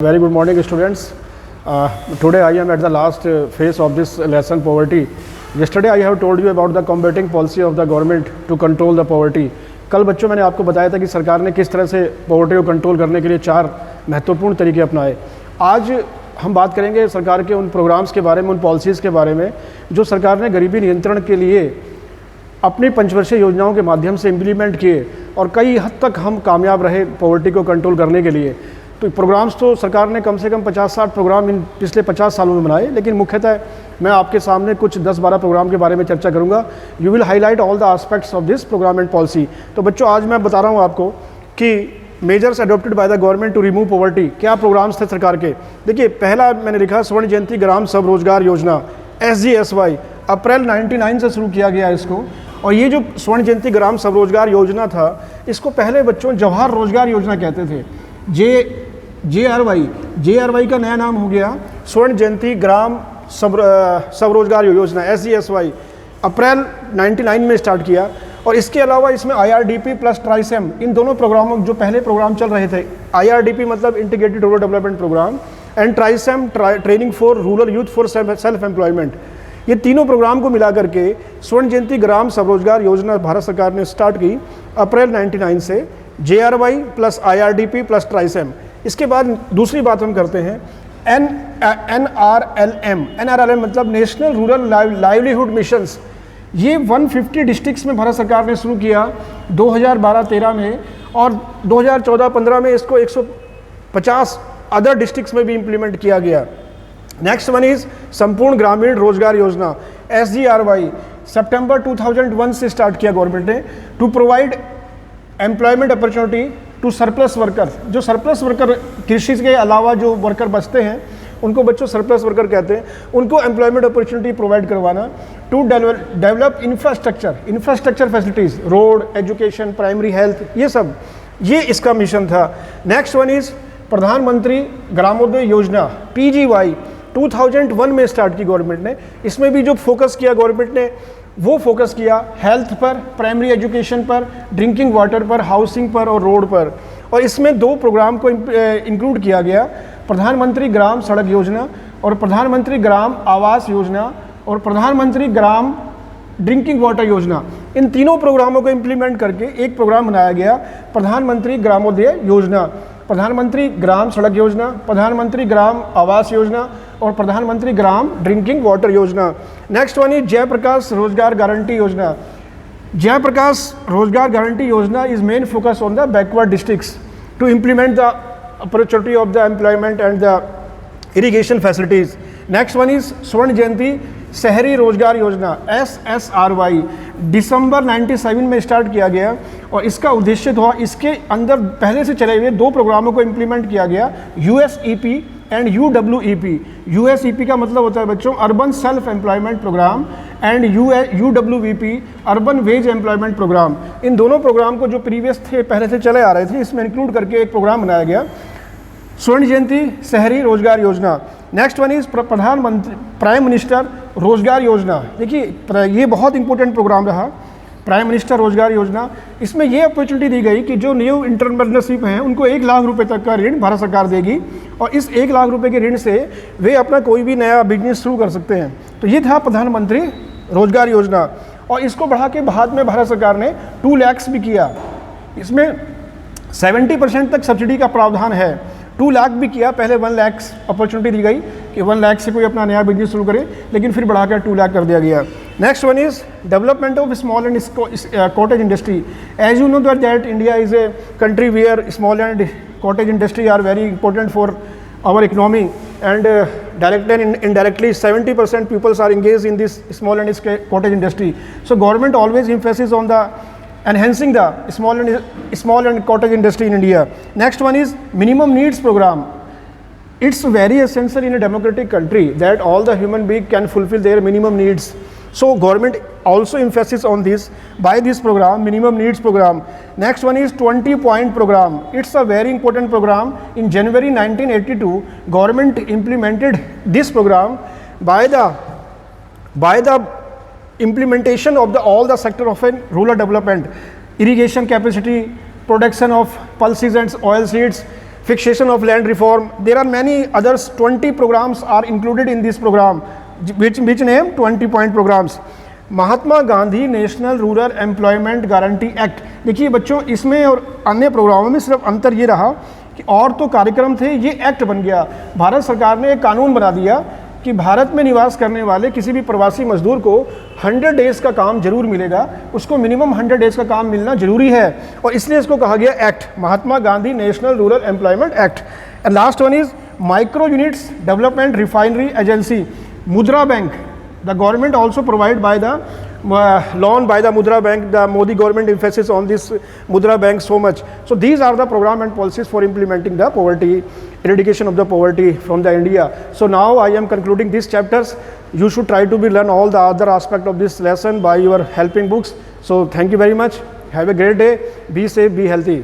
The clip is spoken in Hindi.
Very good morning, students. Today I am at the last phase of this lesson, poverty. Yesterday I have told you about the combating policy of the government to control the poverty. कल बच्चों मैंने आपको बताया था कि सरकार ने किस तरह से पॉवर्टी को कंट्रोल करने के लिए 4 महत्वपूर्ण तरीके अपनाए। आज हम बात करेंगे सरकार के उन प्रोग्राम्स के बारे में, उन पॉलिसीज़ के बारे में जो सरकार ने गरीबी नियंत्रण के लिए अपनी पंचवर्षीय योजनाओं के माध्यम से इम्प्लीमेंट किए और कई हद तक हम कामयाब रहे पॉवर्टी को कंट्रोल करने के लिए। तो प्रोग्राम्स तो सरकार ने कम से कम 50-60 प्रोग्राम इन पिछले 50 सालों में बनाए, लेकिन मुख्यतः मैं आपके सामने कुछ 10-12 प्रोग्राम के बारे में चर्चा करूंगा। You will highlight all the aspects of this programme and policy. तो बच्चों, आज मैं बता रहा हूं आपको कि measures adopted by the government to remove poverty. क्या प्रोग्राम्स थे सरकार के? देखिए, पहला मैंने लिखा स्वर्ण जयंती ग्राम स्वरोजगार योजना, SGSY। अप्रैल 99 से शुरू किया गया इसको। और ये जो स्वर्ण जयंती ग्राम स्वरोजगार योजना था, इसको पहले बच्चों जवाहर रोजगार योजना कहते थे। JRY का नया नाम हो गया स्वर्ण जयंती ग्राम स्वरोजगार योजना, SGSY। अप्रैल 99 में स्टार्ट किया। और इसके अलावा इसमें IRDP प्लस ट्राइसेम, इन दोनों प्रोग्रामों जो पहले प्रोग्राम चल रहे थे, IRDP मतलब integrated rural development programme, and TRYSEM training for rural youth for self employment, ये तीनों प्रोग्राम को मिला करके स्वर्ण जयंती ग्राम स्वरोजगार योजना भारत सरकार ने स्टार्ट की अप्रैल 99 से। JRY plus IRDP plus TRYSEM. इसके बाद दूसरी बात हम करते हैं NRLM मतलब नेशनल रूरल लाइवलीहुड मिशंस। ये 150 डिस्ट्रिक्ट्स में भारत सरकार ने शुरू किया 2012-13 में, और 2014-15 में इसको 150 अदर डिस्ट्रिक्ट्स में भी इम्प्लीमेंट किया गया। नेक्स्ट वन इज संपूर्ण ग्रामीण रोजगार योजना, SGRY। सितंबर 2001 से स्टार्ट किया गवर्नमेंट ने to provide employment opportunity to surplus worker. जो सरप्लस वर्कर, कृषि के अलावा जो वर्कर बचते हैं उनको बच्चों सरप्लस वर्कर कहते हैं, उनको एम्प्लॉयमेंट अपॉर्चुनिटी प्रोवाइड करवाना। To develop infrastructure facilities, road, education, primary health, ये इसका मिशन था। नेक्स्ट वन इज प्रधानमंत्री ग्रामोदय योजना, PGY। 2001 में स्टार्ट की गवर्नमेंट ने। इसमें भी जो फोकस किया गवर्नमेंट ने, वो फोकस किया हेल्थ पर, प्राइमरी एजुकेशन पर, ड्रिंकिंग वाटर पर, हाउसिंग पर और रोड पर। और इसमें 2 प्रोग्राम को इंक्लूड किया गया, प्रधानमंत्री ग्राम सड़क योजना और प्रधानमंत्री ग्राम आवास योजना और प्रधानमंत्री ग्राम ड्रिंकिंग वाटर योजना। इन तीनों प्रोग्रामों को इम्प्लीमेंट करके एक प्रोग्राम बनाया गया, प्रधानमंत्री ग्रामोदय योजना, प्रधानमंत्री ग्राम सड़क योजना, प्रधानमंत्री ग्राम आवास योजना और प्रधानमंत्री ग्राम ड्रिंकिंग वाटर योजना। नेक्स्ट वन इज जयप्रकाश रोजगार गारंटी योजना। जयप्रकाश रोजगार गारंटी योजना is main focus on the backward districts to implement the opportunity of the employment and the irrigation facilities. Next one is स्वर्ण जयंती शहरी रोजगार योजना, SSRY। दिसंबर 97 में स्टार्ट किया गया और इसका उद्देश्य था, इसके अंदर पहले से चले हुए 2 प्रोग्रामों को इम्प्लीमेंट किया गया, USEP एंड UWEP। USEP का मतलब होता है बच्चों urban self employment programme, and UWEP urban wage employment programme. इन दोनों प्रोग्राम को जो प्रीवियस थे, पहले से चले आ रहे थे, इसमें इंक्लूड करके एक प्रोग्राम बनाया गया, स्वर्ण जयंती शहरी रोजगार योजना। नेक्स्ट वन इज प्रधानमंत्री प्राइम मिनिस्टर रोजगार योजना। देखिए, ये बहुत इंपॉर्टेंट प्रोग्राम रहा, प्राइम मिनिस्टर रोजगार योजना। इसमें ये अपॉर्चुनिटी दी गई कि जो न्यू एंटरप्रेन्योरशिप हैं उनको 1 लाख रुपए तक का ऋण भारत सरकार देगी, और इस 1 लाख रुपए के ऋण से वे अपना कोई भी नया बिजनेस शुरू कर सकते हैं। तो ये था प्रधानमंत्री रोजगार योजना। और इसको बढ़ा के बाद में भारत सरकार ने 2 लाख भी किया। इसमें 70% तक सब्सिडी का प्रावधान है। 2 लाख भी किया, पहले 1 लाख अपॉर्चुनिटी दी गई कि 1 लाख से कोई अपना नया बिजनेस शुरू करे, लेकिन फिर बढ़ाकर 2 लाख कर दिया गया। Next one is development of small and cottage industry. As you know that India is a country where small and cottage industry are very important for our economy, and directly and indirectly 70% peoples are engaged in this small and cottage industry. So government always emphasizes on the enhancing the small and cottage industry in India. Next one is minimum needs program. It's very essential in a democratic country that all the human being can fulfill their minimum needs. So government also emphasizes on this by this program, minimum needs program. Next one is 20-point program. It's a very important program. In January 1982, government implemented this program by the implementation of all the sector of rural development, irrigation capacity, production of pulses and oil seeds, fixation of land reform. There are many others, 20 programs are included in this program, which name 20-point programs. Mahatma Gandhi national rural employment guarantee act, देखिए बच्चों इसमें और अन्य प्रोग्रामों में सिर्फ अंतर ये रहा कि और तो कार्यक्रम थे, ये एक्ट बन गया। भारत सरकार ने एक कानून बना दिया कि भारत में निवास करने वाले किसी भी प्रवासी मजदूर को 100 डेज़ का काम जरूर मिलेगा, उसको मिनिमम 100 डेज़ का काम मिलना जरूरी है, और इसलिए इसको कहा गया act, Mahatma Gandhi national rural employment act. And last one is micro units development refinery agency, मुद्रा bank. The government also provide by the loan by the Mudra Bank. The Modi government emphasis on this Mudra Bank so much. So these are the program and policies for implementing the poverty, eradication of the poverty from the India. So now I am concluding these chapters. You should try to learn all the other aspect of this lesson by your helping books. So thank you very much. Have a great day. Be safe, be healthy.